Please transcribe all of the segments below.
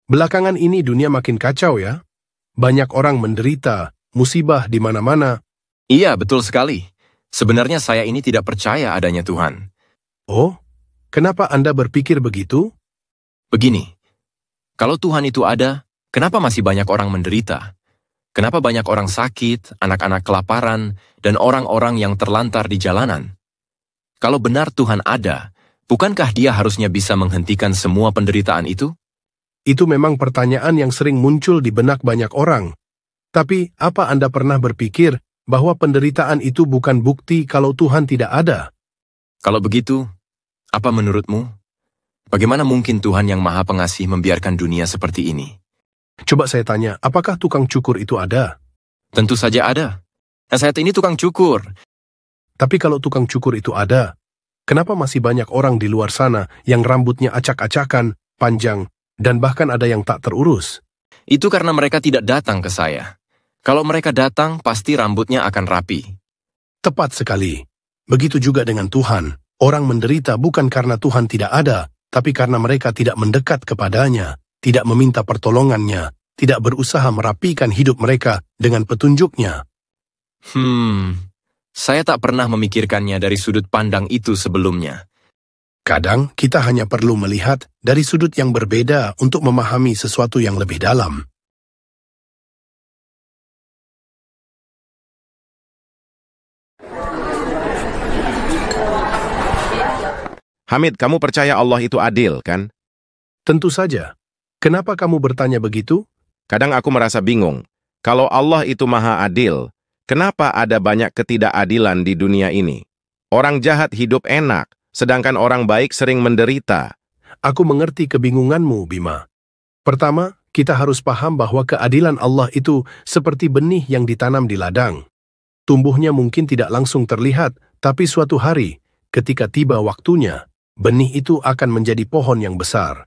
Belakangan ini dunia makin kacau ya. Banyak orang menderita, musibah di mana-mana. Iya, betul sekali. Sebenarnya saya ini tidak percaya adanya Tuhan. Oh, kenapa Anda berpikir begitu? Begini, kalau Tuhan itu ada, kenapa masih banyak orang menderita? Kenapa banyak orang sakit, anak-anak kelaparan, dan orang-orang yang terlantar di jalanan? Kalau benar Tuhan ada, bukankah Dia harusnya bisa menghentikan semua penderitaan itu? Itu memang pertanyaan yang sering muncul di benak banyak orang. Tapi, apa Anda pernah berpikir bahwa penderitaan itu bukan bukti kalau Tuhan tidak ada? Kalau begitu, apa menurutmu? Bagaimana mungkin Tuhan yang Maha Pengasih membiarkan dunia seperti ini? Coba saya tanya, apakah tukang cukur itu ada? Tentu saja ada. Saya ini tukang cukur. Tapi kalau tukang cukur itu ada, kenapa masih banyak orang di luar sana yang rambutnya acak-acakan, panjang, dan bahkan ada yang tak terurus? Itu karena mereka tidak datang ke saya. Kalau mereka datang, pasti rambutnya akan rapi. Tepat sekali. Begitu juga dengan Tuhan. Orang menderita bukan karena Tuhan tidak ada, tapi karena mereka tidak mendekat kepadanya, tidak meminta pertolongannya, tidak berusaha merapikan hidup mereka dengan petunjuknya. Saya tak pernah memikirkannya dari sudut pandang itu sebelumnya. Kadang kita hanya perlu melihat dari sudut yang berbeda untuk memahami sesuatu yang lebih dalam. Hamid, kamu percaya Allah itu adil, kan? Tentu saja. Kenapa kamu bertanya begitu? Kadang aku merasa bingung. Kalau Allah itu maha adil, kenapa ada banyak ketidakadilan di dunia ini? Orang jahat hidup enak, sedangkan orang baik sering menderita. Aku mengerti kebingunganmu, Bima. Pertama, kita harus paham bahwa keadilan Allah itu seperti benih yang ditanam di ladang. Tumbuhnya mungkin tidak langsung terlihat, tapi suatu hari, ketika tiba waktunya, benih itu akan menjadi pohon yang besar.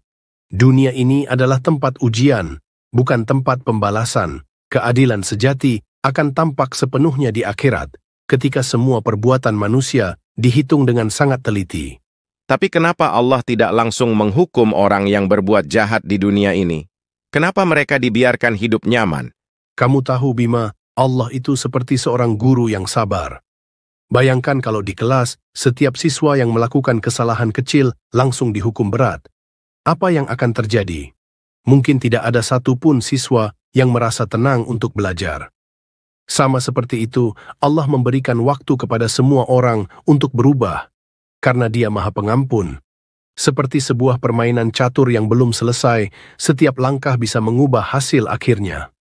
Dunia ini adalah tempat ujian, bukan tempat pembalasan. Keadilan sejati akan tampak sepenuhnya di akhirat, ketika semua perbuatan manusia dihitung dengan sangat teliti. Tapi kenapa Allah tidak langsung menghukum orang yang berbuat jahat di dunia ini? Kenapa mereka dibiarkan hidup nyaman? Kamu tahu, Bima, Allah itu seperti seorang guru yang sabar. Bayangkan kalau di kelas, setiap siswa yang melakukan kesalahan kecil langsung dihukum berat. Apa yang akan terjadi? Mungkin tidak ada satupun siswa yang merasa tenang untuk belajar. Sama seperti itu, Allah memberikan waktu kepada semua orang untuk berubah, karena Dia Maha Pengampun. Seperti sebuah permainan catur yang belum selesai, setiap langkah bisa mengubah hasil akhirnya.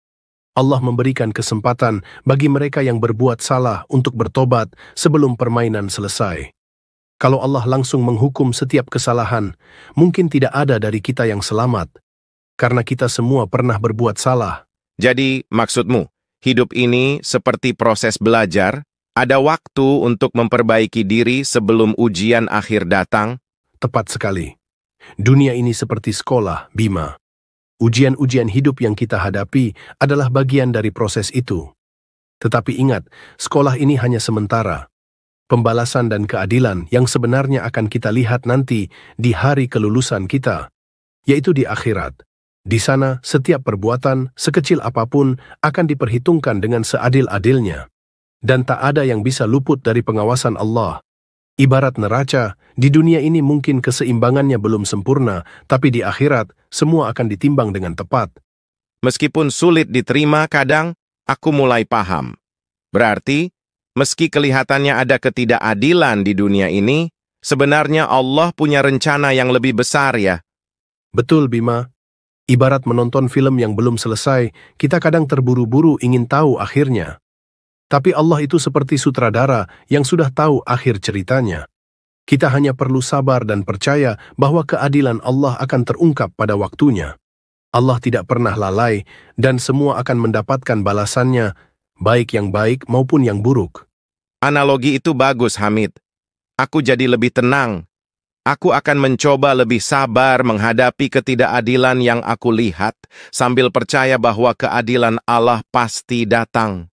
Allah memberikan kesempatan bagi mereka yang berbuat salah untuk bertobat sebelum permainan selesai. Kalau Allah langsung menghukum setiap kesalahan, mungkin tidak ada dari kita yang selamat, karena kita semua pernah berbuat salah. Jadi, maksudmu, hidup ini seperti proses belajar, ada waktu untuk memperbaiki diri sebelum ujian akhir datang? Tepat sekali. Dunia ini seperti sekolah, Bima. Ujian-ujian hidup yang kita hadapi adalah bagian dari proses itu. Tetapi ingat, sekolah ini hanya sementara. Pembalasan dan keadilan yang sebenarnya akan kita lihat nanti di hari kelulusan kita, yaitu di akhirat. Di sana, setiap perbuatan, sekecil apapun, akan diperhitungkan dengan seadil-adilnya. Dan tak ada yang bisa luput dari pengawasan Allah. Ibarat neraca, di dunia ini mungkin keseimbangannya belum sempurna, tapi di akhirat, semua akan ditimbang dengan tepat. Meskipun sulit diterima kadang, aku mulai paham. Berarti, meski kelihatannya ada ketidakadilan di dunia ini, sebenarnya Allah punya rencana yang lebih besar ya. Betul, Bima. Ibarat menonton film yang belum selesai, kita kadang terburu-buru ingin tahu akhirnya. Tapi Allah itu seperti sutradara yang sudah tahu akhir ceritanya. Kita hanya perlu sabar dan percaya bahwa keadilan Allah akan terungkap pada waktunya. Allah tidak pernah lalai dan semua akan mendapatkan balasannya, baik yang baik maupun yang buruk. Analogi itu bagus, Hamid. Aku jadi lebih tenang. Aku akan mencoba lebih sabar menghadapi ketidakadilan yang aku lihat, sambil percaya bahwa keadilan Allah pasti datang.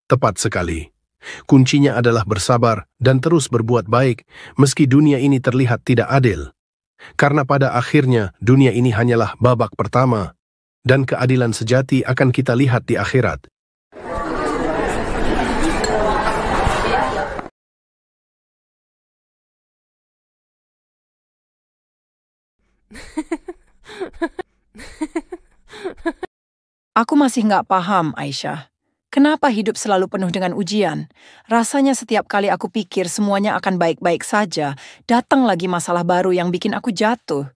Tepat sekali. Kuncinya adalah bersabar dan terus berbuat baik, meski dunia ini terlihat tidak adil. Karena pada akhirnya, dunia ini hanyalah babak pertama, dan keadilan sejati akan kita lihat di akhirat. Aku masih nggak paham, Aisyah. Kenapa hidup selalu penuh dengan ujian? Rasanya setiap kali aku pikir semuanya akan baik-baik saja, datang lagi masalah baru yang bikin aku jatuh.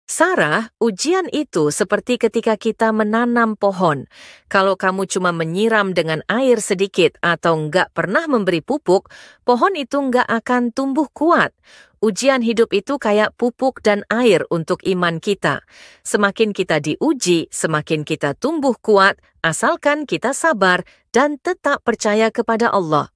Sarah, ujian itu seperti ketika kita menanam pohon. Kalau kamu cuma menyiram dengan air sedikit atau nggak pernah memberi pupuk, pohon itu nggak akan tumbuh kuat. Ujian hidup itu kayak pupuk dan air untuk iman kita. Semakin kita diuji, semakin kita tumbuh kuat, asalkan kita sabar dan tetap percaya kepada Allah.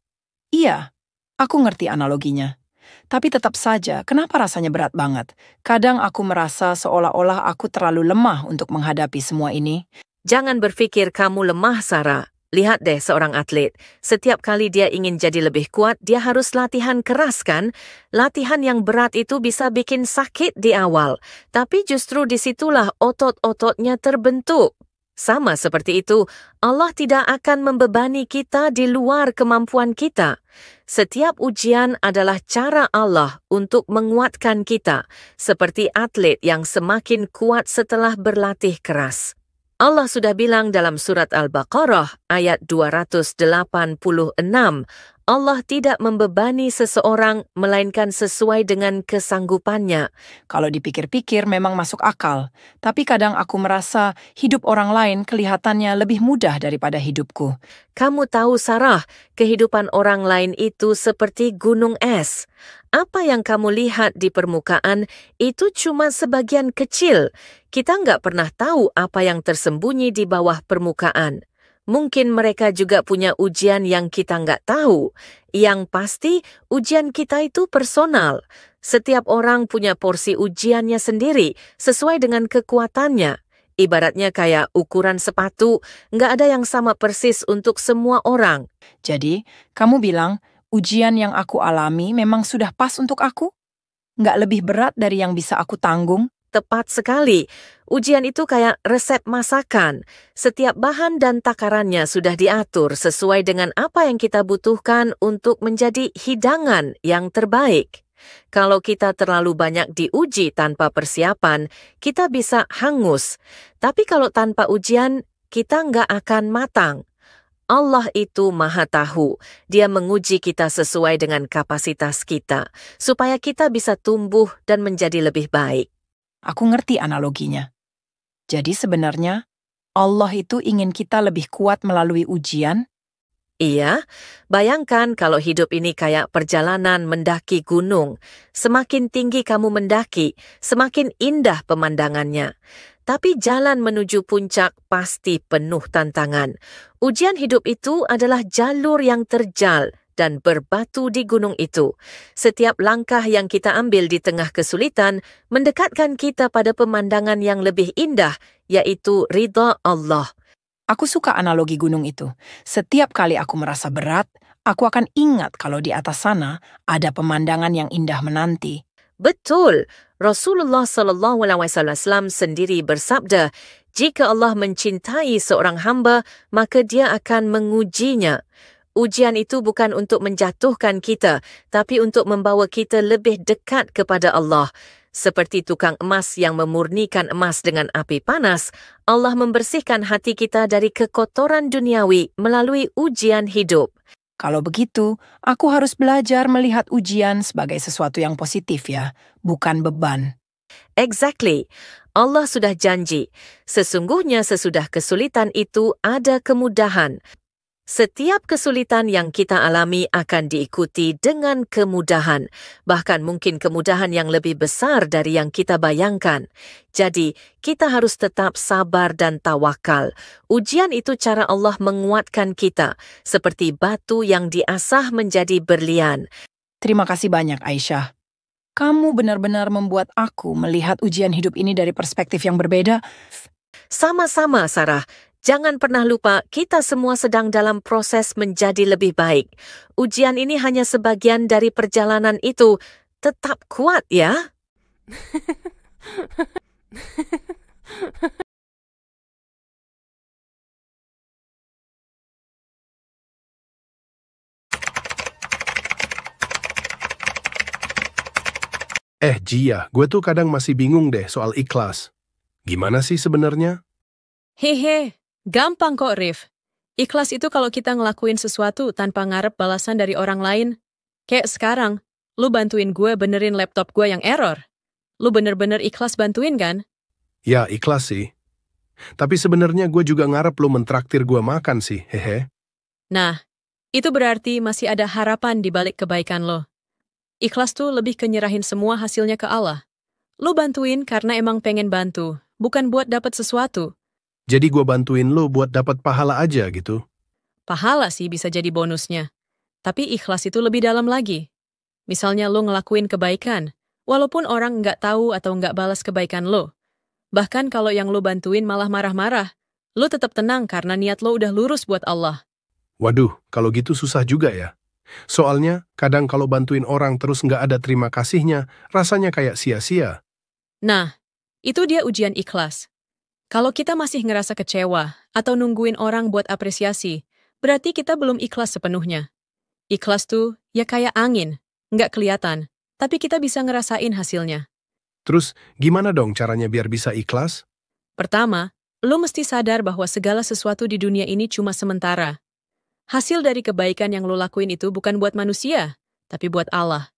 Iya, aku ngerti analoginya. Tapi tetap saja, kenapa rasanya berat banget? Kadang aku merasa seolah-olah aku terlalu lemah untuk menghadapi semua ini. Jangan berpikir kamu lemah, Sarah. Lihat deh seorang atlet. Setiap kali dia ingin jadi lebih kuat, dia harus latihan keras kan? Latihan yang berat itu bisa bikin sakit di awal. Tapi justru disitulah otot-ototnya terbentuk. Sama seperti itu, Allah tidak akan membebani kita di luar kemampuan kita. Setiap ujian adalah cara Allah untuk menguatkan kita, seperti atlet yang semakin kuat setelah berlatih keras. Allah sudah bilang dalam surat Al-Baqarah ayat 286, Allah tidak membebani seseorang melainkan sesuai dengan kesanggupannya. Kalau dipikir-pikir memang masuk akal, tapi kadang aku merasa hidup orang lain kelihatannya lebih mudah daripada hidupku. Kamu tahu, Sarah, kehidupan orang lain itu seperti gunung es. Apa yang kamu lihat di permukaan itu cuma sebagian kecil. Kita nggak pernah tahu apa yang tersembunyi di bawah permukaan. Mungkin mereka juga punya ujian yang kita nggak tahu. Yang pasti, ujian kita itu personal. Setiap orang punya porsi ujiannya sendiri, sesuai dengan kekuatannya. Ibaratnya kayak ukuran sepatu, nggak ada yang sama persis untuk semua orang. Jadi, kamu bilang, ujian yang aku alami memang sudah pas untuk aku? Nggak lebih berat dari yang bisa aku tanggung? Tepat sekali. Ujian itu kayak resep masakan. Setiap bahan dan takarannya sudah diatur sesuai dengan apa yang kita butuhkan untuk menjadi hidangan yang terbaik. Kalau kita terlalu banyak diuji tanpa persiapan, kita bisa hangus. Tapi kalau tanpa ujian, kita nggak akan matang. Allah itu Maha Tahu. Dia menguji kita sesuai dengan kapasitas kita, supaya kita bisa tumbuh dan menjadi lebih baik. Aku ngerti analoginya. Jadi sebenarnya, Allah itu ingin kita lebih kuat melalui ujian. Iya, bayangkan kalau hidup ini kayak perjalanan mendaki gunung. Semakin tinggi kamu mendaki, semakin indah pemandangannya. Tapi jalan menuju puncak pasti penuh tantangan. Ujian hidup itu adalah jalur yang terjal dan berbatu di gunung itu. Setiap langkah yang kita ambil di tengah kesulitan mendekatkan kita pada pemandangan yang lebih indah, yaitu ridha Allah. Aku suka analogi gunung itu. Setiap kali aku merasa berat, aku akan ingat kalau di atas sana ada pemandangan yang indah menanti. Betul, Rasulullah SAW sendiri bersabda, jika Allah mencintai seorang hamba, maka dia akan mengujinya. Ujian itu bukan untuk menjatuhkan kita, tapi untuk membawa kita lebih dekat kepada Allah. Seperti tukang emas yang memurnikan emas dengan api panas, Allah membersihkan hati kita dari kekotoran duniawi melalui ujian hidup. Kalau begitu, aku harus belajar melihat ujian sebagai sesuatu yang positif ya, bukan beban. Exactly. Allah sudah janji, sesungguhnya sesudah kesulitan itu ada kemudahan. Setiap kesulitan yang kita alami akan diikuti dengan kemudahan, bahkan mungkin kemudahan yang lebih besar dari yang kita bayangkan. Jadi, kita harus tetap sabar dan tawakal. Ujian itu cara Allah menguatkan kita, seperti batu yang diasah menjadi berlian. Terima kasih banyak, Aisyah. Kamu benar-benar membuat aku melihat ujian hidup ini dari perspektif yang berbeda. Sama-sama, Sarah. Jangan pernah lupa, kita semua sedang dalam proses menjadi lebih baik. Ujian ini hanya sebagian dari perjalanan itu. Tetap kuat ya. Jia, gue tuh kadang masih bingung deh soal ikhlas. Gimana sih sebenarnya? Hehe, gampang kok, Rif. Ikhlas itu kalau kita ngelakuin sesuatu tanpa ngarep balasan dari orang lain. Kayak sekarang, lu bantuin gue benerin laptop gue yang error. Lu bener-bener ikhlas bantuin kan? Ya, ikhlas sih. Tapi sebenarnya gue juga ngarep lo mentraktir gue makan sih, hehe. Nah, itu berarti masih ada harapan di balik kebaikan lo. Ikhlas tuh lebih ke nyerahin semua hasilnya ke Allah. Lu bantuin karena emang pengen bantu, bukan buat dapat sesuatu. Jadi gue bantuin lo buat dapat pahala aja gitu. Pahala sih bisa jadi bonusnya. Tapi ikhlas itu lebih dalam lagi. Misalnya lo ngelakuin kebaikan, walaupun orang nggak tahu atau nggak balas kebaikan lo. Bahkan kalau yang lo bantuin malah marah-marah, lo tetap tenang karena niat lo udah lurus buat Allah. Waduh, kalau gitu susah juga ya. Soalnya, kadang kalau bantuin orang terus nggak ada terima kasihnya, rasanya kayak sia-sia. Nah, itu dia ujian ikhlas. Kalau kita masih ngerasa kecewa atau nungguin orang buat apresiasi, berarti kita belum ikhlas sepenuhnya. Ikhlas tuh ya kayak angin, nggak kelihatan, tapi kita bisa ngerasain hasilnya. Terus, gimana dong caranya biar bisa ikhlas? Pertama, lo mesti sadar bahwa segala sesuatu di dunia ini cuma sementara. Hasil dari kebaikan yang lo lakuin itu bukan buat manusia, tapi buat Allah.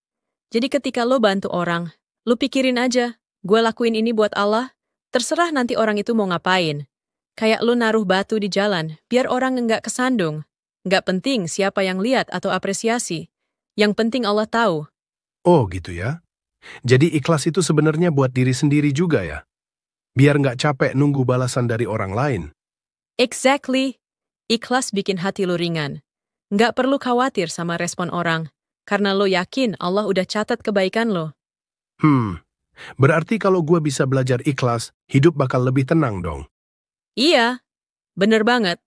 Jadi ketika lo bantu orang, lo pikirin aja, gue lakuin ini buat Allah, terserah nanti orang itu mau ngapain. Kayak lo naruh batu di jalan, biar orang nggak kesandung. Nggak penting siapa yang lihat atau apresiasi. Yang penting Allah tahu. Oh gitu ya. Jadi ikhlas itu sebenarnya buat diri sendiri juga ya? Biar nggak capek nunggu balasan dari orang lain. Exactly. Ikhlas bikin hati lo ringan. Nggak perlu khawatir sama respon orang, karena lo yakin Allah udah catat kebaikan lo. Berarti kalau gue bisa belajar ikhlas, hidup bakal lebih tenang dong. Iya, bener banget.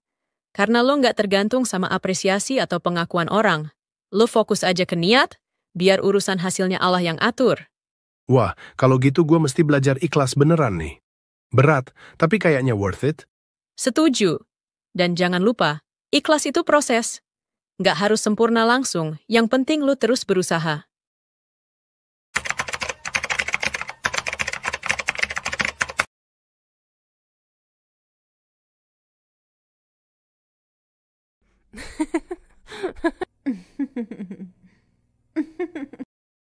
Karena lo nggak tergantung sama apresiasi atau pengakuan orang. Lo fokus aja ke niat, biar urusan hasilnya Allah yang atur. Wah, kalau gitu gue mesti belajar ikhlas beneran nih. Berat, tapi kayaknya worth it. Setuju. Dan jangan lupa, ikhlas itu proses. Nggak harus sempurna langsung, yang penting lo terus berusaha.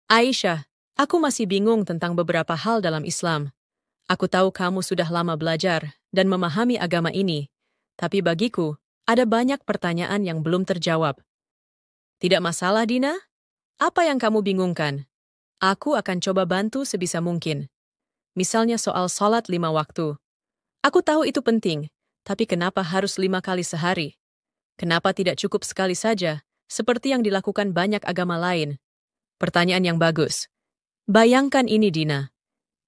Aisyah, aku masih bingung tentang beberapa hal dalam Islam. Aku tahu kamu sudah lama belajar dan memahami agama ini, tapi bagiku, ada banyak pertanyaan yang belum terjawab. Tidak masalah, Dina? Apa yang kamu bingungkan? Aku akan coba bantu sebisa mungkin. Misalnya soal sholat 5 waktu. Aku tahu itu penting, tapi kenapa harus 5 kali sehari? Kenapa tidak cukup sekali saja, seperti yang dilakukan banyak agama lain? Pertanyaan yang bagus. Bayangkan ini, Dina.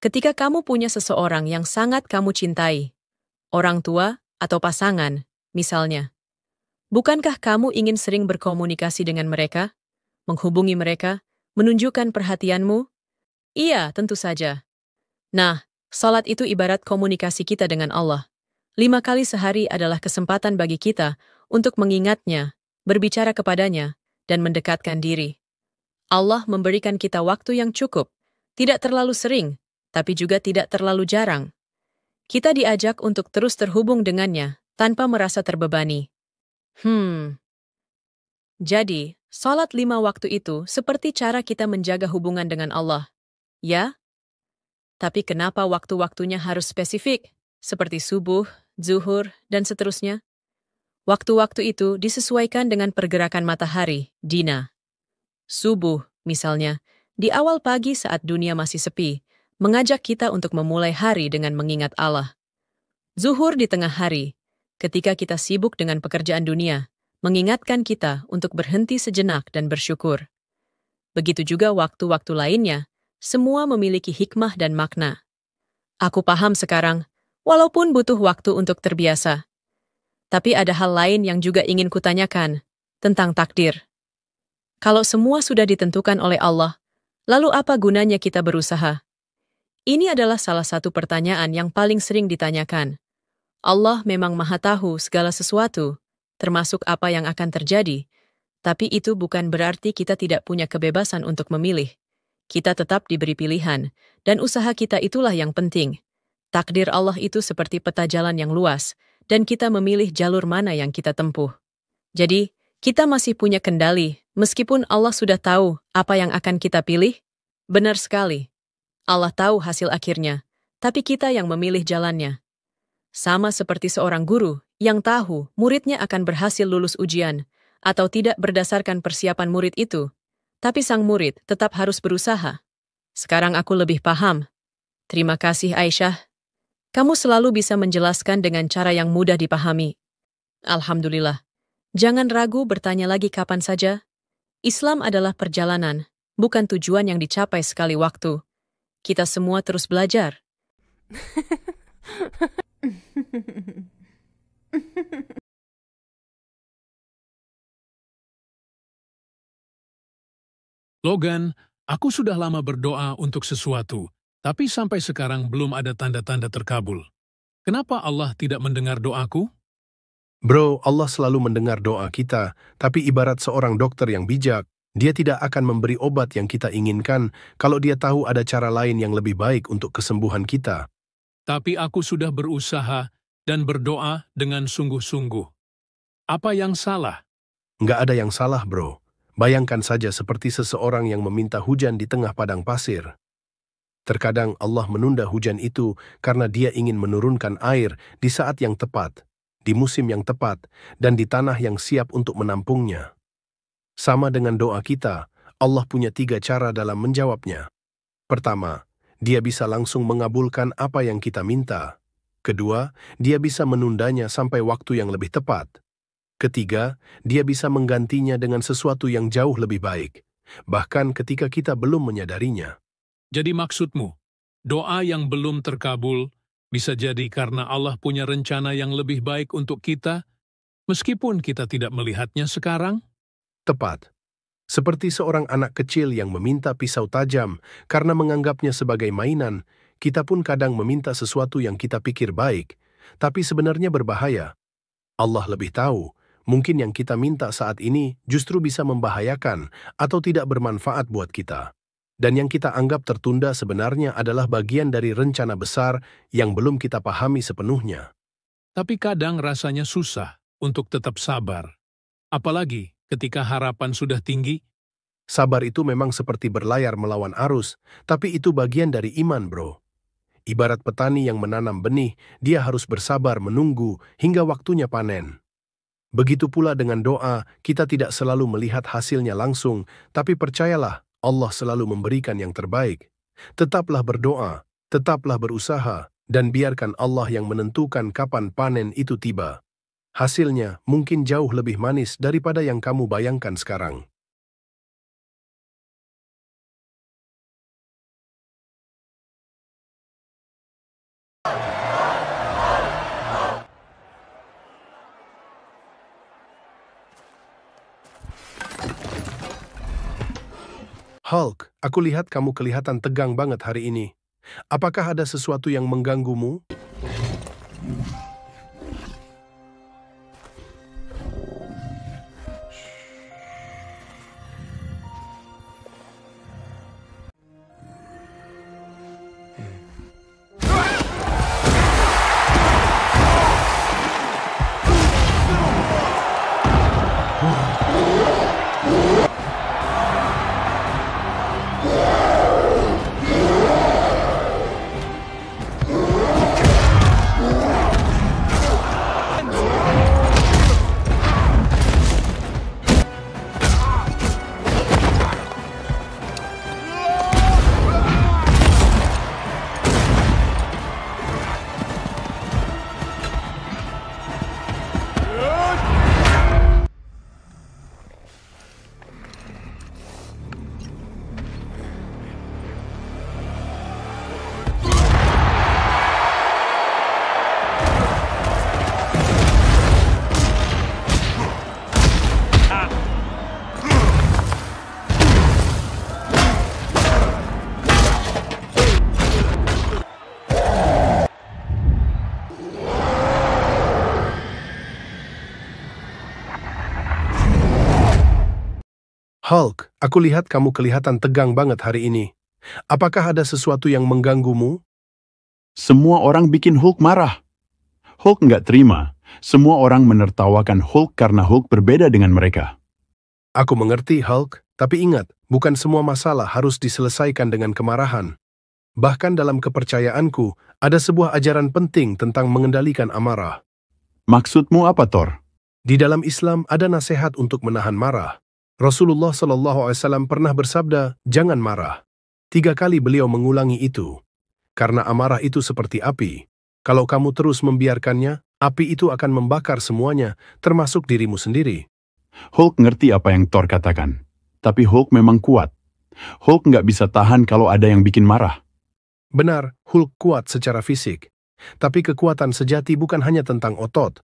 Ketika kamu punya seseorang yang sangat kamu cintai, orang tua atau pasangan, misalnya. Bukankah kamu ingin sering berkomunikasi dengan mereka? Menghubungi mereka? Menunjukkan perhatianmu? Iya, tentu saja. Nah, salat itu ibarat komunikasi kita dengan Allah. 5 kali sehari adalah kesempatan bagi kita untuk mengingatnya, berbicara kepadanya, dan mendekatkan diri. Allah memberikan kita waktu yang cukup, tidak terlalu sering, tapi juga tidak terlalu jarang. Kita diajak untuk terus terhubung dengannya, tanpa merasa terbebani. Jadi, salat 5 waktu itu seperti cara kita menjaga hubungan dengan Allah. Ya? Tapi kenapa waktu-waktunya harus spesifik, seperti subuh, zuhur, dan seterusnya? Waktu-waktu itu disesuaikan dengan pergerakan matahari, Dina. Subuh, misalnya, di awal pagi saat dunia masih sepi, mengajak kita untuk memulai hari dengan mengingat Allah. Zuhur di tengah hari, ketika kita sibuk dengan pekerjaan dunia, mengingatkan kita untuk berhenti sejenak dan bersyukur. Begitu juga waktu-waktu lainnya, semua memiliki hikmah dan makna. Aku paham sekarang, walaupun butuh waktu untuk terbiasa. Tapi ada hal lain yang juga ingin kutanyakan, tentang takdir. Kalau semua sudah ditentukan oleh Allah, lalu apa gunanya kita berusaha? Ini adalah salah satu pertanyaan yang paling sering ditanyakan. Allah memang Maha Tahu segala sesuatu, termasuk apa yang akan terjadi, tapi itu bukan berarti kita tidak punya kebebasan untuk memilih. Kita tetap diberi pilihan, dan usaha kita itulah yang penting. Takdir Allah itu seperti peta jalan yang luas, dan kita memilih jalur mana yang kita tempuh. Jadi, kita masih punya kendali, meskipun Allah sudah tahu apa yang akan kita pilih. Benar sekali. Allah tahu hasil akhirnya, tapi kita yang memilih jalannya. Sama seperti seorang guru yang tahu muridnya akan berhasil lulus ujian, atau tidak berdasarkan persiapan murid itu, tapi sang murid tetap harus berusaha. Sekarang aku lebih paham. Terima kasih, Aisyah. Kamu selalu bisa menjelaskan dengan cara yang mudah dipahami. Alhamdulillah. Jangan ragu bertanya lagi kapan saja. Islam adalah perjalanan, bukan tujuan yang dicapai sekali waktu. Kita semua terus belajar. Logan, aku sudah lama berdoa untuk sesuatu, tapi sampai sekarang belum ada tanda-tanda terkabul. Kenapa Allah tidak mendengar doaku? Bro, Allah selalu mendengar doa kita, tapi ibarat seorang dokter yang bijak, dia tidak akan memberi obat yang kita inginkan kalau dia tahu ada cara lain yang lebih baik untuk kesembuhan kita. Tapi aku sudah berusaha dan berdoa dengan sungguh-sungguh. Apa yang salah? Nggak ada yang salah, bro. Bayangkan saja seperti seseorang yang meminta hujan di tengah padang pasir. Terkadang Allah menunda hujan itu karena dia ingin menurunkan air di saat yang tepat, di musim yang tepat, dan di tanah yang siap untuk menampungnya. Sama dengan doa kita, Allah punya 3 cara dalam menjawabnya. Pertama, Dia bisa langsung mengabulkan apa yang kita minta. Kedua, Dia bisa menundanya sampai waktu yang lebih tepat. Ketiga, Dia bisa menggantinya dengan sesuatu yang jauh lebih baik, bahkan ketika kita belum menyadarinya. Jadi maksudmu, doa yang belum terkabul bisa jadi karena Allah punya rencana yang lebih baik untuk kita, meskipun kita tidak melihatnya sekarang? Tepat. Seperti seorang anak kecil yang meminta pisau tajam karena menganggapnya sebagai mainan, kita pun kadang meminta sesuatu yang kita pikir baik, tapi sebenarnya berbahaya. Allah lebih tahu, mungkin yang kita minta saat ini justru bisa membahayakan atau tidak bermanfaat buat kita. Dan yang kita anggap tertunda sebenarnya adalah bagian dari rencana besar yang belum kita pahami sepenuhnya. Tapi kadang rasanya susah untuk tetap sabar. Apalagi ketika harapan sudah tinggi. Sabar itu memang seperti berlayar melawan arus, tapi itu bagian dari iman, bro. Ibarat petani yang menanam benih, dia harus bersabar menunggu hingga waktunya panen. Begitu pula dengan doa, kita tidak selalu melihat hasilnya langsung, tapi percayalah, Allah selalu memberikan yang terbaik. Tetaplah berdoa, tetaplah berusaha, dan biarkan Allah yang menentukan kapan panen itu tiba. Hasilnya mungkin jauh lebih manis daripada yang kamu bayangkan sekarang. Hulk, aku lihat kamu kelihatan tegang banget hari ini. Apakah ada sesuatu yang mengganggumu? Hulk, aku lihat kamu kelihatan tegang banget hari ini. Apakah ada sesuatu yang mengganggumu? Semua orang bikin Hulk marah. Hulk nggak terima. Semua orang menertawakan Hulk karena Hulk berbeda dengan mereka. Aku mengerti, Hulk, tapi ingat, bukan semua masalah harus diselesaikan dengan kemarahan. Bahkan dalam kepercayaanku, ada sebuah ajaran penting tentang mengendalikan amarah. Maksudmu apa, Thor? Di dalam Islam ada nasihat untuk menahan marah. Rasulullah SAW pernah bersabda, jangan marah. 3 kali beliau mengulangi itu. Karena amarah itu seperti api. Kalau kamu terus membiarkannya, api itu akan membakar semuanya, termasuk dirimu sendiri. Hulk ngerti apa yang Thor katakan. Tapi Hulk memang kuat. Hulk nggak bisa tahan kalau ada yang bikin marah. Benar, Hulk kuat secara fisik. Tapi kekuatan sejati bukan hanya tentang otot.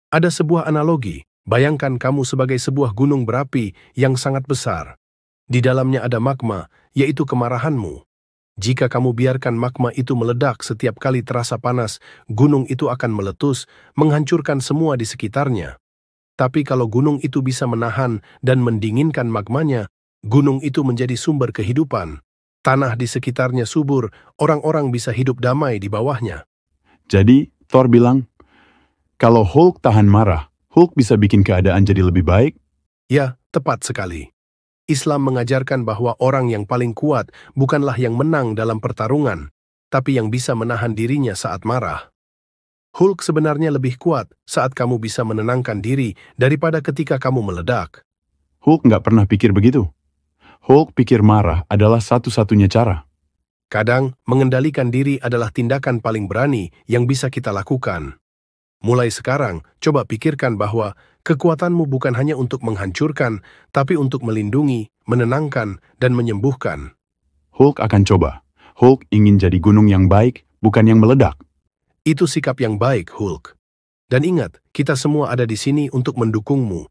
Ada sebuah analogi. Bayangkan kamu sebagai sebuah gunung berapi yang sangat besar. Di dalamnya ada magma, yaitu kemarahanmu. Jika kamu biarkan magma itu meledak setiap kali terasa panas, gunung itu akan meletus, menghancurkan semua di sekitarnya. Tapi kalau gunung itu bisa menahan dan mendinginkan magmanya, gunung itu menjadi sumber kehidupan. Tanah di sekitarnya subur, orang-orang bisa hidup damai di bawahnya. Jadi, Thor bilang, kalau Hulk tahan marah, Hulk bisa bikin keadaan jadi lebih baik? Ya, tepat sekali. Islam mengajarkan bahwa orang yang paling kuat bukanlah yang menang dalam pertarungan, tapi yang bisa menahan dirinya saat marah. Hulk sebenarnya lebih kuat saat kamu bisa menenangkan diri daripada ketika kamu meledak. Hulk nggak pernah pikir begitu. Hulk pikir marah adalah satu-satunya cara. Kadang, mengendalikan diri adalah tindakan paling berani yang bisa kita lakukan. Mulai sekarang, coba pikirkan bahwa kekuatanmu bukan hanya untuk menghancurkan, tapi untuk melindungi, menenangkan, dan menyembuhkan. Hulk akan coba. Hulk ingin jadi gunung yang baik, bukan yang meledak. Itu sikap yang baik, Hulk. Dan ingat, kita semua ada di sini untuk mendukungmu.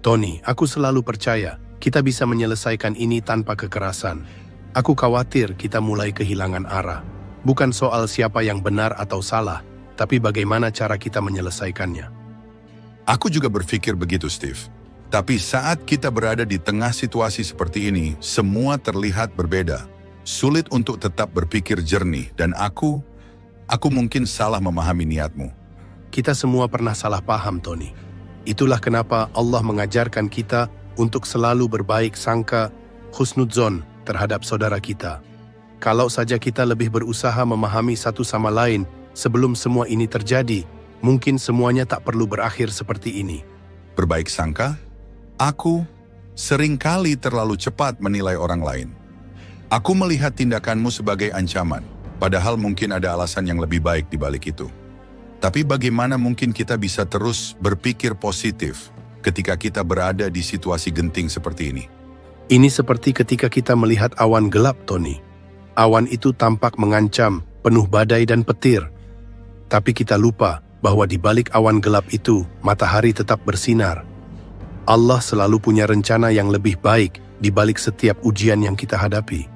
Tony, aku selalu percaya kita bisa menyelesaikan ini tanpa kekerasan. Aku khawatir kita mulai kehilangan arah. Bukan soal siapa yang benar atau salah, tapi bagaimana cara kita menyelesaikannya. Aku juga berpikir begitu, Steve. Tapi saat kita berada di tengah situasi seperti ini, semua terlihat berbeda. Sulit untuk tetap berpikir jernih, dan aku mungkin salah memahami niatmu. Kita semua pernah salah paham, Tony. Itulah kenapa Allah mengajarkan kita untuk selalu berbaik sangka, husnudzon terhadap saudara kita. Kalau saja kita lebih berusaha memahami satu sama lain sebelum semua ini terjadi, mungkin semuanya tak perlu berakhir seperti ini. Berbaik sangka? Aku seringkali terlalu cepat menilai orang lain. Aku melihat tindakanmu sebagai ancaman, padahal mungkin ada alasan yang lebih baik di balik itu. Tapi bagaimana mungkin kita bisa terus berpikir positif ketika kita berada di situasi genting seperti ini? Ini seperti ketika kita melihat awan gelap, Tony. Awan itu tampak mengancam, penuh badai dan petir. Tapi kita lupa bahwa di balik awan gelap itu, matahari tetap bersinar. Allah selalu punya rencana yang lebih baik di balik setiap ujian yang kita hadapi.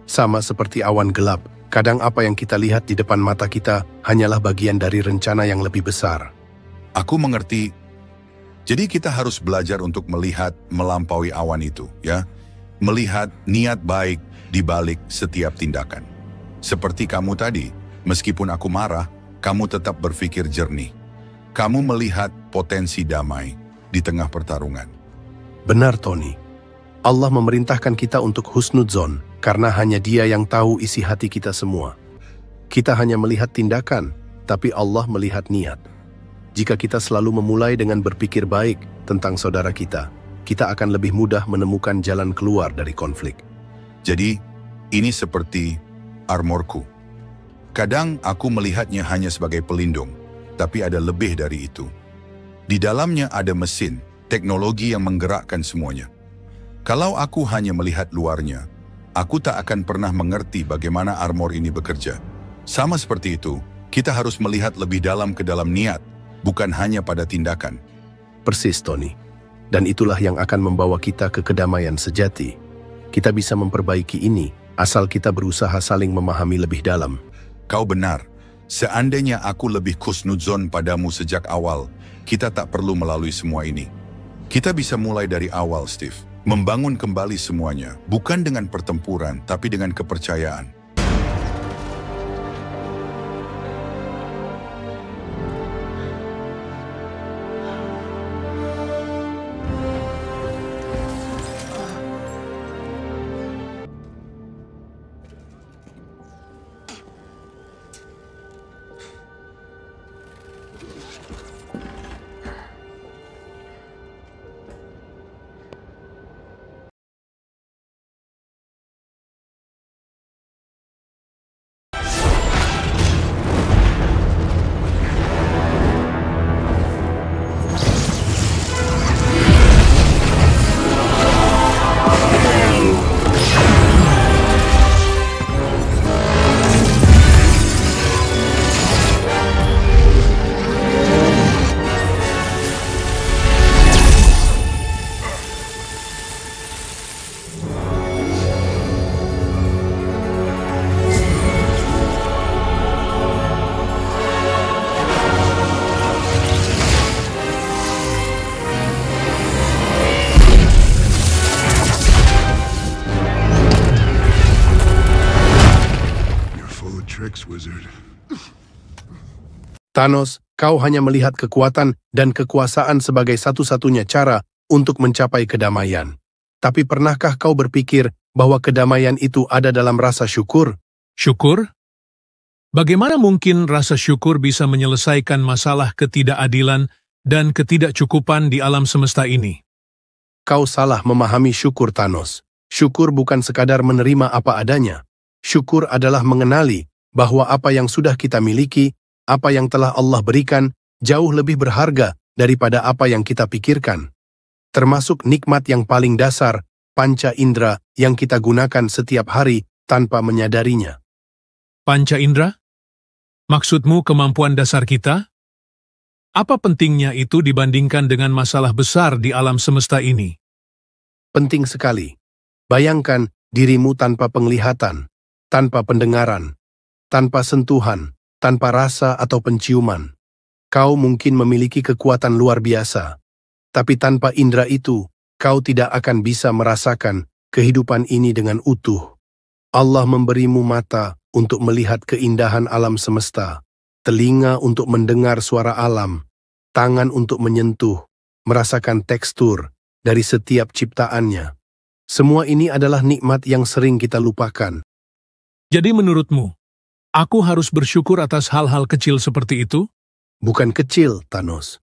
Sama seperti awan gelap, kadang apa yang kita lihat di depan mata kita hanyalah bagian dari rencana yang lebih besar. Aku mengerti. Jadi kita harus belajar untuk melihat melampaui awan itu, ya. Melihat niat baik di balik setiap tindakan. Seperti kamu tadi, meskipun aku marah, kamu tetap berpikir jernih. Kamu melihat potensi damai di tengah pertarungan. Benar, Tony. Allah memerintahkan kita untuk husnudzon, karena hanya Dia yang tahu isi hati kita semua. Kita hanya melihat tindakan, tapi Allah melihat niat. Jika kita selalu memulai dengan berpikir baik tentang saudara kita akan lebih mudah menemukan jalan keluar dari konflik. Jadi, ini seperti armorku. Kadang aku melihatnya hanya sebagai pelindung, tapi ada lebih dari itu. Di dalamnya ada mesin, teknologi yang menggerakkan semuanya. Kalau aku hanya melihat luarnya, aku tak akan pernah mengerti bagaimana armor ini bekerja. Sama seperti itu, kita harus melihat lebih dalam ke dalam niat, bukan hanya pada tindakan. Persis, Tony. Dan itulah yang akan membawa kita ke kedamaian sejati. Kita bisa memperbaiki ini, asal kita berusaha saling memahami lebih dalam. Kau benar. Seandainya aku lebih husnudzon padamu sejak awal, kita tak perlu melalui semua ini. Kita bisa mulai dari awal, Steve. Membangun kembali semuanya, bukan dengan pertempuran, tapi dengan kepercayaan. Thanos, kau hanya melihat kekuatan dan kekuasaan sebagai satu-satunya cara untuk mencapai kedamaian. Tapi pernahkah kau berpikir bahwa kedamaian itu ada dalam rasa syukur? Syukur? Bagaimana mungkin rasa syukur bisa menyelesaikan masalah ketidakadilan dan ketidakcukupan di alam semesta ini? Kau salah memahami syukur, Thanos. Syukur bukan sekadar menerima apa adanya. Syukur adalah mengenali bahwa apa yang sudah kita miliki, apa yang telah Allah berikan, jauh lebih berharga daripada apa yang kita pikirkan. Termasuk nikmat yang paling dasar, panca indera yang kita gunakan setiap hari tanpa menyadarinya. Panca indera? Maksudmu kemampuan dasar kita? Apa pentingnya itu dibandingkan dengan masalah besar di alam semesta ini? Penting sekali. Bayangkan dirimu tanpa penglihatan, tanpa pendengaran, tanpa sentuhan, tanpa rasa atau penciuman. Kau mungkin memiliki kekuatan luar biasa, tapi tanpa indera itu, kau tidak akan bisa merasakan kehidupan ini dengan utuh. Allah memberimu mata untuk melihat keindahan alam semesta, telinga untuk mendengar suara alam, tangan untuk menyentuh, merasakan tekstur dari setiap ciptaannya. Semua ini adalah nikmat yang sering kita lupakan. Jadi menurutmu, aku harus bersyukur atas hal-hal kecil seperti itu? Bukan kecil, Thanos.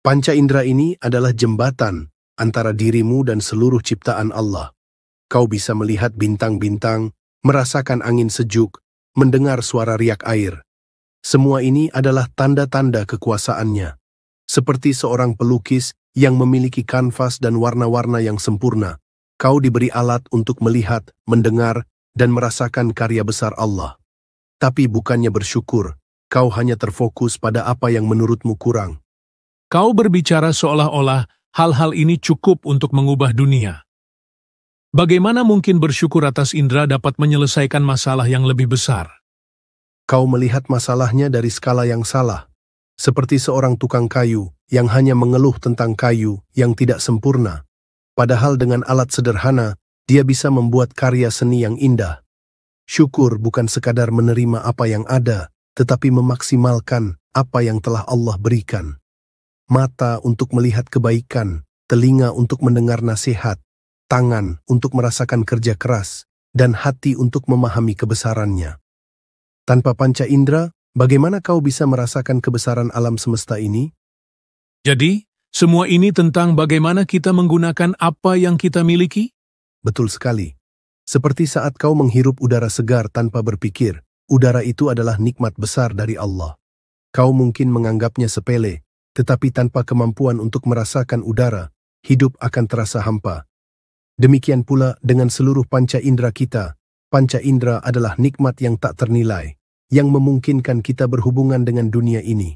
Panca indera ini adalah jembatan antara dirimu dan seluruh ciptaan Allah. Kau bisa melihat bintang-bintang, merasakan angin sejuk, mendengar suara riak air. Semua ini adalah tanda-tanda kekuasaannya. Seperti seorang pelukis yang memiliki kanvas dan warna-warna yang sempurna, kau diberi alat untuk melihat, mendengar, dan merasakan karya besar Allah. Tapi bukannya bersyukur, kau hanya terfokus pada apa yang menurutmu kurang. Kau berbicara seolah-olah hal-hal ini cukup untuk mengubah dunia. Bagaimana mungkin bersyukur atas indera dapat menyelesaikan masalah yang lebih besar? Kau melihat masalahnya dari skala yang salah, seperti seorang tukang kayu yang hanya mengeluh tentang kayu yang tidak sempurna. Padahal dengan alat sederhana, dia bisa membuat karya seni yang indah. Syukur bukan sekadar menerima apa yang ada, tetapi memaksimalkan apa yang telah Allah berikan. Mata untuk melihat kebaikan, telinga untuk mendengar nasihat, tangan untuk merasakan kerja keras, dan hati untuk memahami kebesarannya. Tanpa panca indera, bagaimana kau bisa merasakan kebesaran alam semesta ini? Jadi, semua ini tentang bagaimana kita menggunakan apa yang kita miliki? Betul sekali. Seperti saat kau menghirup udara segar tanpa berpikir, udara itu adalah nikmat besar dari Allah. Kau mungkin menganggapnya sepele, tetapi tanpa kemampuan untuk merasakan udara, hidup akan terasa hampa. Demikian pula dengan seluruh panca indera kita. Panca indera adalah nikmat yang tak ternilai, yang memungkinkan kita berhubungan dengan dunia ini.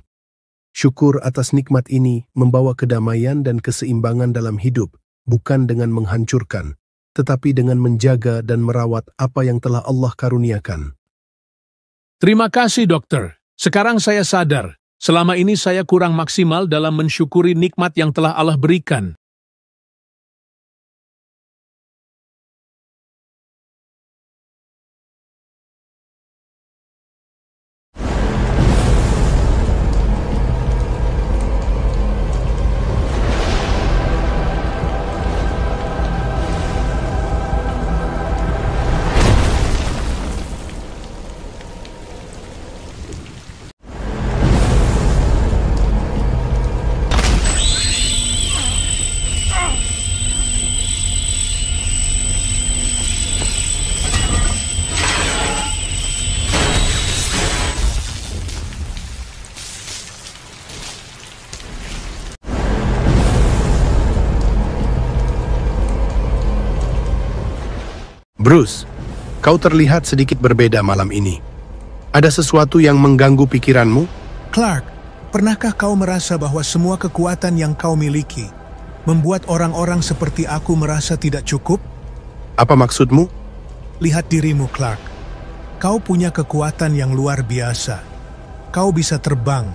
Syukur atas nikmat ini membawa kedamaian dan keseimbangan dalam hidup, bukan dengan menghancurkan, tetapi dengan menjaga dan merawat apa yang telah Allah karuniakan. Terima kasih, dokter. Sekarang saya sadar, selama ini saya kurang maksimal dalam mensyukuri nikmat yang telah Allah berikan. Bruce, kau terlihat sedikit berbeda malam ini. Ada sesuatu yang mengganggu pikiranmu? Clark, pernahkah kau merasa bahwa semua kekuatan yang kau miliki membuat orang-orang seperti aku merasa tidak cukup? Apa maksudmu? Lihat dirimu, Clark. Kau punya kekuatan yang luar biasa. Kau bisa terbang.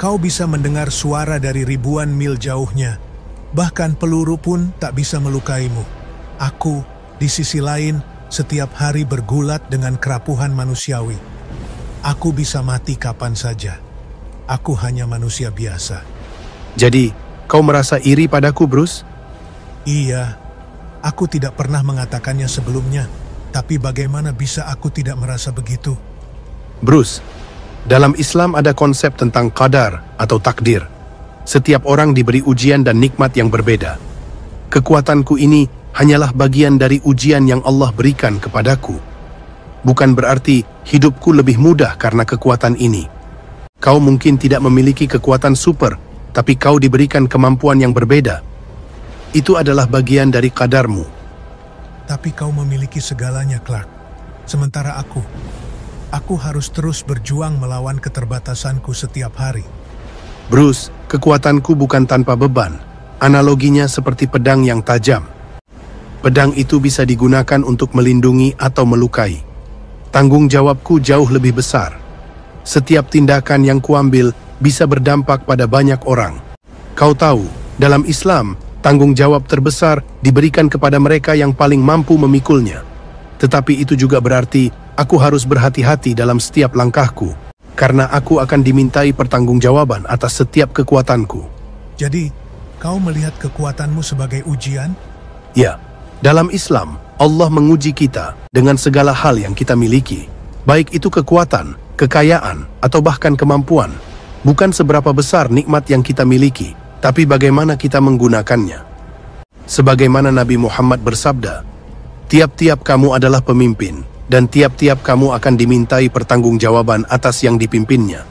Kau bisa mendengar suara dari ribuan mil jauhnya. Bahkan peluru pun tak bisa melukaimu. Aku, di sisi lain, setiap hari bergulat dengan kerapuhan manusiawi. Aku bisa mati kapan saja. Aku hanya manusia biasa. Jadi, kau merasa iri padaku, Bruce? Iya, aku tidak pernah mengatakannya sebelumnya. Tapi bagaimana bisa aku tidak merasa begitu? Bruce, dalam Islam ada konsep tentang qadar atau takdir. Setiap orang diberi ujian dan nikmat yang berbeda. Kekuatanku ini hanyalah bagian dari ujian yang Allah berikan kepadaku. Bukan berarti hidupku lebih mudah karena kekuatan ini. Kau mungkin tidak memiliki kekuatan super, tapi kau diberikan kemampuan yang berbeda. Itu adalah bagian dari qadarmu. Tapi kau memiliki segalanya, Clark. Sementara aku harus terus berjuang melawan keterbatasanku setiap hari. Bruce, kekuatanku bukan tanpa beban. Analoginya seperti pedang yang tajam. Pedang itu bisa digunakan untuk melindungi atau melukai. Tanggung jawabku jauh lebih besar. Setiap tindakan yang kuambil bisa berdampak pada banyak orang. Kau tahu, dalam Islam, tanggung jawab terbesar diberikan kepada mereka yang paling mampu memikulnya. Tetapi itu juga berarti aku harus berhati-hati dalam setiap langkahku, karena aku akan dimintai pertanggungjawaban atas setiap kekuatanku. Jadi, kau melihat kekuatanmu sebagai ujian? Ya. Dalam Islam, Allah menguji kita dengan segala hal yang kita miliki, baik itu kekuatan, kekayaan, atau bahkan kemampuan. Bukan seberapa besar nikmat yang kita miliki, tapi bagaimana kita menggunakannya. Sebagaimana Nabi Muhammad bersabda, tiap-tiap kamu adalah pemimpin, dan tiap-tiap kamu akan dimintai pertanggungjawaban atas yang dipimpinnya.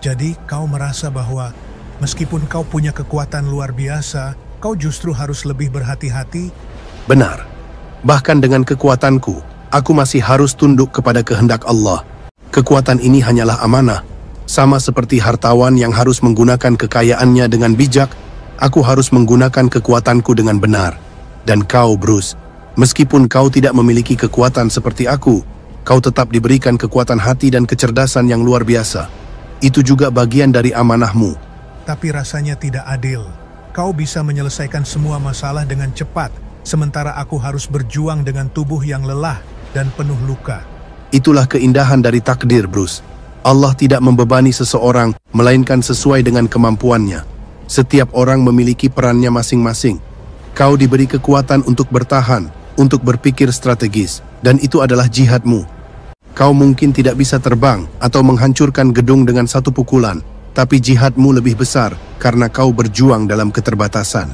Jadi, kau merasa bahwa meskipun kau punya kekuatan luar biasa, kau justru harus lebih berhati-hati? Benar. Bahkan dengan kekuatanku, aku masih harus tunduk kepada kehendak Allah. Kekuatan ini hanyalah amanah, Sama seperti hartawan yang harus menggunakan kekayaannya dengan bijak, aku harus menggunakan kekuatanku dengan benar. Dan kau, Bruce, meskipun kau tidak memiliki kekuatan seperti aku, kau tetap diberikan kekuatan hati dan kecerdasan yang luar biasa. Itu juga bagian dari amanahmu. Tapi rasanya tidak adil. Kau bisa menyelesaikan semua masalah dengan cepat, sementara aku harus berjuang dengan tubuh yang lelah dan penuh luka. Itulah keindahan dari takdir, Bruce. Allah tidak membebani seseorang, melainkan sesuai dengan kemampuannya. Setiap orang memiliki perannya masing-masing. Kau diberi kekuatan untuk bertahan, untuk berpikir strategis, dan itu adalah jihadmu. Kau mungkin tidak bisa terbang atau menghancurkan gedung dengan satu pukulan, tapi jihadmu lebih besar karena kau berjuang dalam keterbatasan.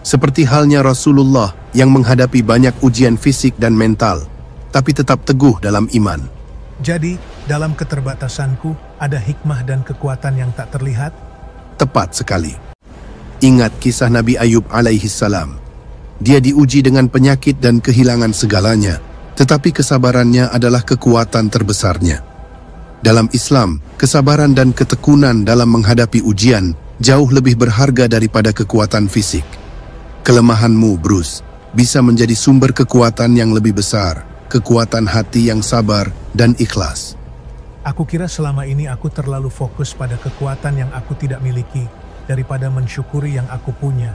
Seperti halnya Rasulullah yang menghadapi banyak ujian fisik dan mental, tapi tetap teguh dalam iman. Jadi, dalam keterbatasanku, ada hikmah dan kekuatan yang tak terlihat? Tepat sekali. Ingat kisah Nabi Ayub alaihissalam. Dia diuji dengan penyakit dan kehilangan segalanya, tetapi kesabarannya adalah kekuatan terbesarnya. Dalam Islam, kesabaran dan ketekunan dalam menghadapi ujian jauh lebih berharga daripada kekuatan fisik. Kelemahanmu, Bruce, bisa menjadi sumber kekuatan yang lebih besar, kekuatan hati yang sabar dan ikhlas. Aku kira selama ini aku terlalu fokus pada kekuatan yang aku tidak miliki daripada mensyukuri yang aku punya.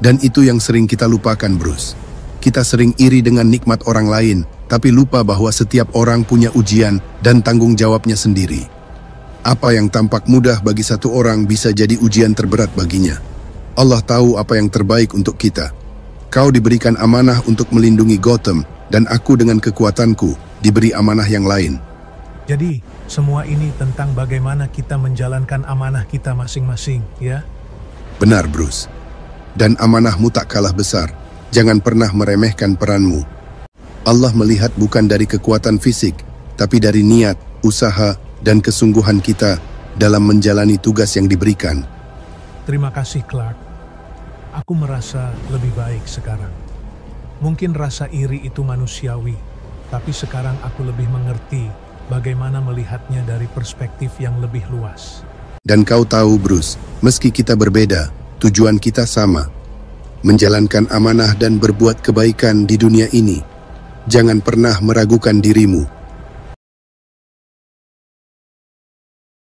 Dan itu yang sering kita lupakan, Bruce. Kita sering iri dengan nikmat orang lain, tapi lupa bahwa setiap orang punya ujian dan tanggung jawabnya sendiri. Apa yang tampak mudah bagi satu orang bisa jadi ujian terberat baginya. Allah tahu apa yang terbaik untuk kita. Kau diberikan amanah untuk melindungi Gotham, dan aku dengan kekuatanku diberi amanah yang lain. Jadi, semua ini tentang bagaimana kita menjalankan amanah kita masing-masing, ya? Benar, Bruce. Dan amanahmu tak kalah besar. Jangan pernah meremehkan peranmu. Allah melihat bukan dari kekuatan fisik, tapi dari niat, usaha, dan kesungguhan kita dalam menjalani tugas yang diberikan. Terima kasih, Clark. Aku merasa lebih baik sekarang. Mungkin rasa iri itu manusiawi, tapi sekarang aku lebih mengerti bagaimana melihatnya dari perspektif yang lebih luas. Dan kau tahu, Bruce, meski kita berbeda, tujuan kita sama. Menjalankan amanah dan berbuat kebaikan di dunia ini. Jangan pernah meragukan dirimu.